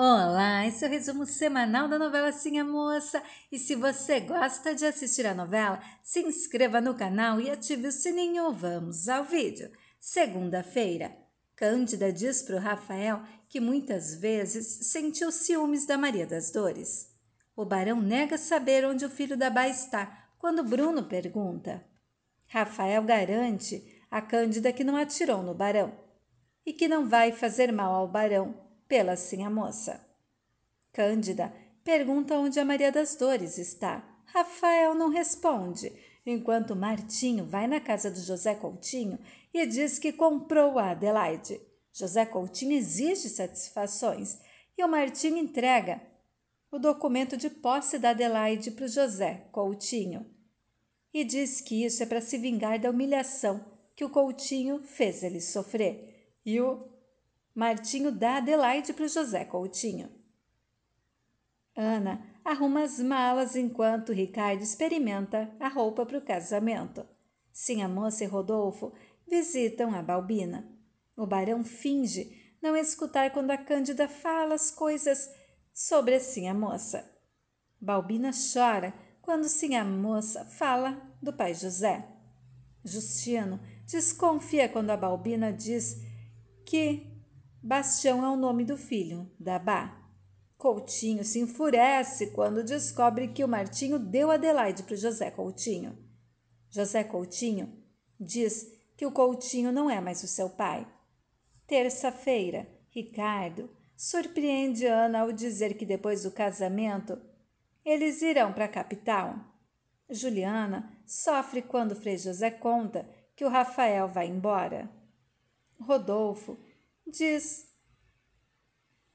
Olá, esse é o resumo semanal da novela Sim a Moça. E se você gosta de assistir a novela, se inscreva no canal e ative o sininho. Vamos ao vídeo. Segunda-feira, Cândida diz para o Rafael que muitas vezes sentiu ciúmes da Maria das Dores. O barão nega saber onde o filho da Bá está quando Bruno pergunta. Rafael garante a Cândida que não atirou no barão e que não vai fazer mal ao barão pela Sim a Moça. Cândida pergunta onde a Maria das Dores está. Rafael não responde, enquanto Martinho vai na casa do José Coutinho e diz que comprou a Adelaide. José Coutinho exige satisfações e o Martinho entrega o documento de posse da Adelaide para o José Coutinho e diz que isso é para se vingar da humilhação que o Coutinho fez ele sofrer. E o Martinho dá Adelaide para o José Coutinho. Ana arruma as malas enquanto Ricardo experimenta a roupa para o casamento. Sim a Moça e Rodolfo visitam a Balbina. O barão finge não escutar quando a Cândida fala as coisas sobre a Sim a Moça. Balbina chora quando Sim a Moça fala do pai José. Justino desconfia quando a Balbina diz que Bastião é o nome do filho da Bá. Coutinho se enfurece quando descobre que o Martinho deu Adelaide para o José Coutinho. José Coutinho diz que o Coutinho não é mais o seu pai. Terça-feira, Ricardo surpreende Ana ao dizer que depois do casamento eles irão para a capital. Juliana sofre quando Frei José conta que o Rafael vai embora. Rodolfo diz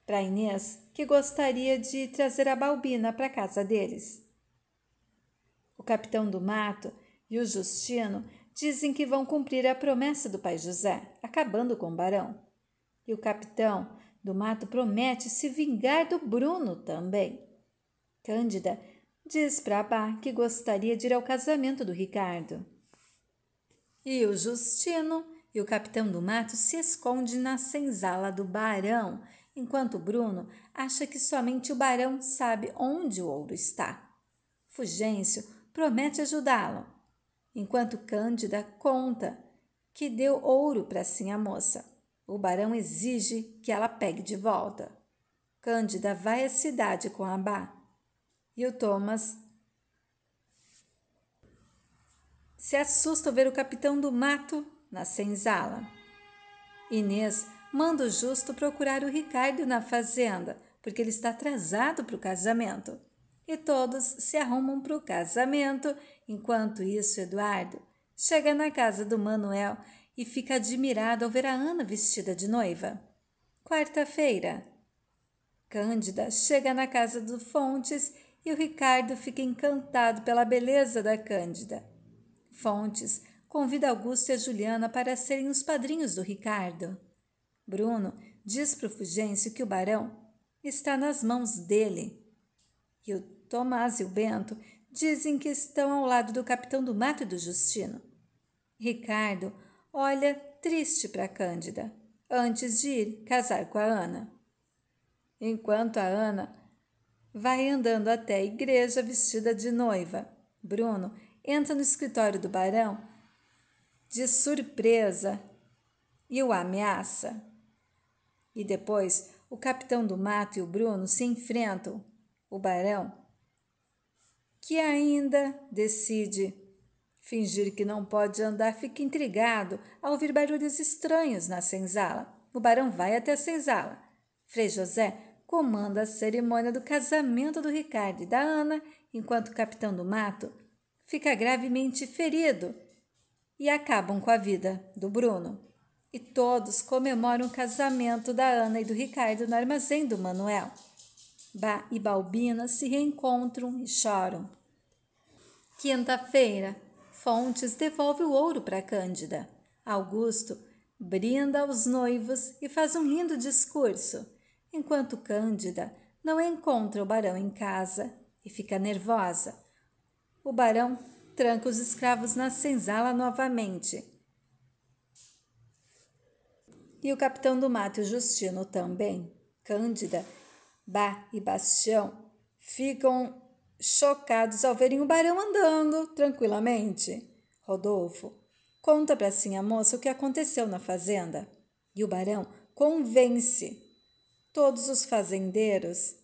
para Inês que gostaria de trazer a Balbina para a casa deles. O capitão do mato e o Justino dizem que vão cumprir a promessa do pai José, acabando com o barão. E o capitão do mato promete se vingar do Bruno também. Cândida diz para a Bá que gostaria de ir ao casamento do Ricardo. E o Justino e o capitão do mato se esconde na senzala do barão, enquanto Bruno acha que somente o barão sabe onde o ouro está. Fulgêncio promete ajudá-lo, enquanto Cândida conta que deu ouro para Sim a Moça. O barão exige que ela pegue de volta. Cândida vai à cidade com a Bá e o Thomas se assusta ao ver o capitão do mato na senzala. Inês manda o Justo procurar o Ricardo na fazenda, porque ele está atrasado para o casamento. E todos se arrumam para o casamento. Enquanto isso, Eduardo chega na casa do Manuel e fica admirado ao ver a Ana vestida de noiva. Quarta-feira, Cândida chega na casa do Fontes e o Ricardo fica encantado pela beleza da Cândida. Fontes convida Augusto e a Juliana para serem os padrinhos do Ricardo. Bruno diz para o Fulgêncio que o barão está nas mãos dele. E o Tomás e o Bento dizem que estão ao lado do capitão do mato e do Justino. Ricardo olha triste para Cândida, antes de ir casar com a Ana. Enquanto a Ana vai andando até a igreja vestida de noiva, Bruno entra no escritório do barão de surpresa e o ameaça. E depois o capitão do mato e o Bruno se enfrentam. O barão, que ainda decide fingir que não pode andar, fica intrigado ao ouvir barulhos estranhos na senzala. O barão vai até a senzala. Frei José comanda a cerimônia do casamento do Ricardo e da Ana, enquanto o capitão do mato fica gravemente ferido e acabam com a vida do Bruno. E todos comemoram o casamento da Ana e do Ricardo no armazém do Manuel. Bá e Balbina se reencontram e choram. Quinta-feira, Fontes devolve o ouro para Cândida. Augusto brinda aos noivos e faz um lindo discurso, enquanto Cândida não encontra o barão em casa e fica nervosa. O barão tranca os escravos na senzala novamente. E o capitão do mato e o Justino também. Cândida Bá e Bastião ficam chocados ao verem o barão andando tranquilamente. Rodolfo conta para Sinhá Moça o que aconteceu na fazenda e o barão convence todos os fazendeiros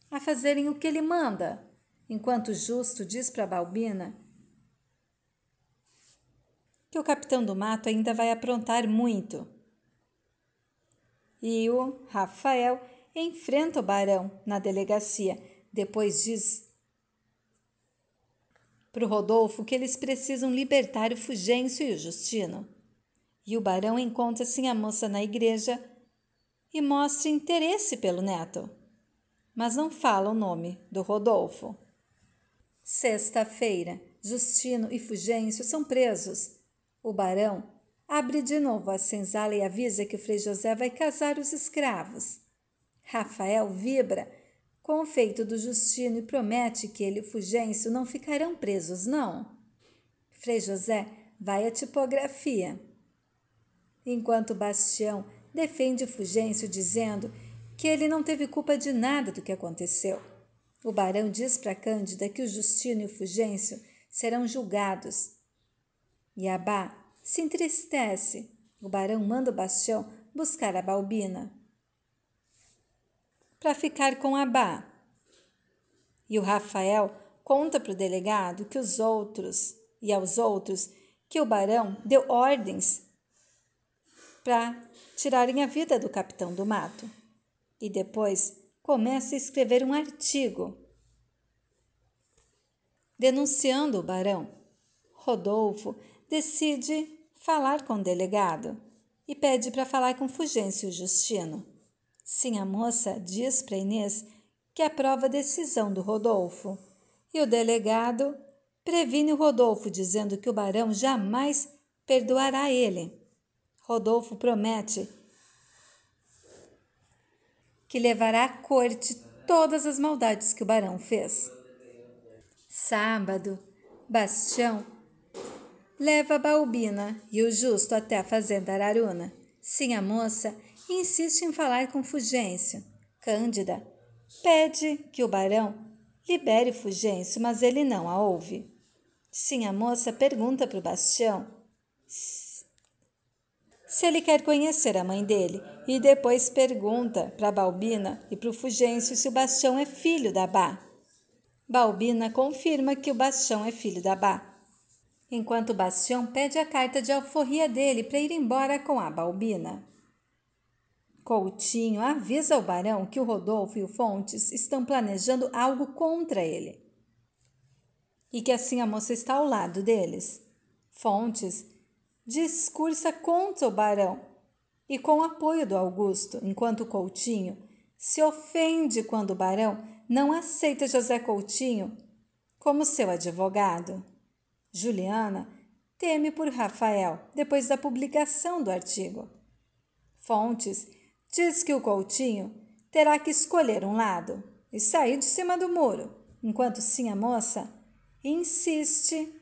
a fazerem o que ele manda, enquanto o Justo diz para Balbina que o capitão do mato ainda vai aprontar muito. E o Rafael enfrenta o barão na delegacia. Depois diz para o Rodolfo que eles precisam libertar o Fulgêncio e o Justino. E o barão encontra Sinhá Moça na igreja e mostra interesse pelo neto, mas não fala o nome do Rodolfo. Sexta-feira, Justino e Fulgêncio são presos. O barão abre de novo a senzala e avisa que o Frei José vai casar os escravos. Rafael vibra com o feito do Justino e promete que ele e o Fulgêncio não ficarão presos, não. Frei José vai à tipografia, enquanto Bastião defende o Fulgêncio dizendo que ele não teve culpa de nada do que aconteceu. O barão diz para Cândida que o Justino e o Fulgêncio serão julgados. E Abá se entristece. O barão manda o Bastião buscar a Balbina para ficar com Abá. E o Rafael conta para o delegado que aos outros que o barão deu ordens para tirarem a vida do capitão do mato. E depois começa a escrever um artigo denunciando o barão. Rodolfo decide falar com o delegado e pede para falar com Fulgêncio e Justino. Sinhá Moça diz para Inês que aprova a decisão do Rodolfo e o delegado previne o Rodolfo dizendo que o barão jamais perdoará ele. Rodolfo promete que levará à corte todas as maldades que o barão fez. Sábado, Bastião leva a Balbina e o Justo até a fazenda Araruna. Sinhá Moça insiste em falar com Fulgêncio. Cândida pede que o barão libere Fulgêncio, mas ele não a ouve. Sinhá Moça pergunta para o Bastião se ele quer conhecer a mãe dele e depois pergunta para Balbina e para o Fulgêncio se o Bastião é filho da Bá. Balbina confirma que o Bastião é filho da Bá, enquanto o Bastião pede a carta de alforria dele para ir embora com a Balbina. Coutinho avisa o barão que o Rodolfo e o Fontes estão planejando algo contra ele e que assim a moça está ao lado deles. Fontes discursa contra o barão e com o apoio do Augusto, enquanto Coutinho se ofende quando o barão não aceita José Coutinho como seu advogado. Juliana teme por Rafael depois da publicação do artigo. Fontes diz que o Coutinho terá que escolher um lado e sair de cima do muro, enquanto Sinhá Moça insiste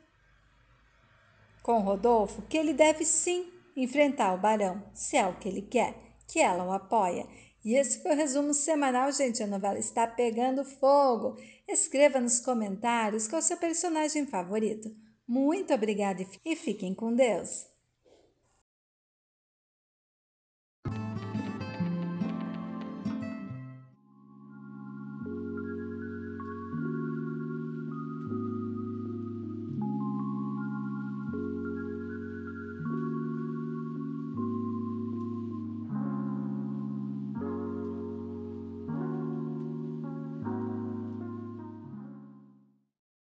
com Rodolfo que ele deve sim enfrentar o barão, se é o que ele quer, que ela o apoia. E esse foi o resumo semanal, gente. A novela está pegando fogo. Escreva nos comentários qual é o seu personagem favorito. Muito obrigada e fiquem com Deus.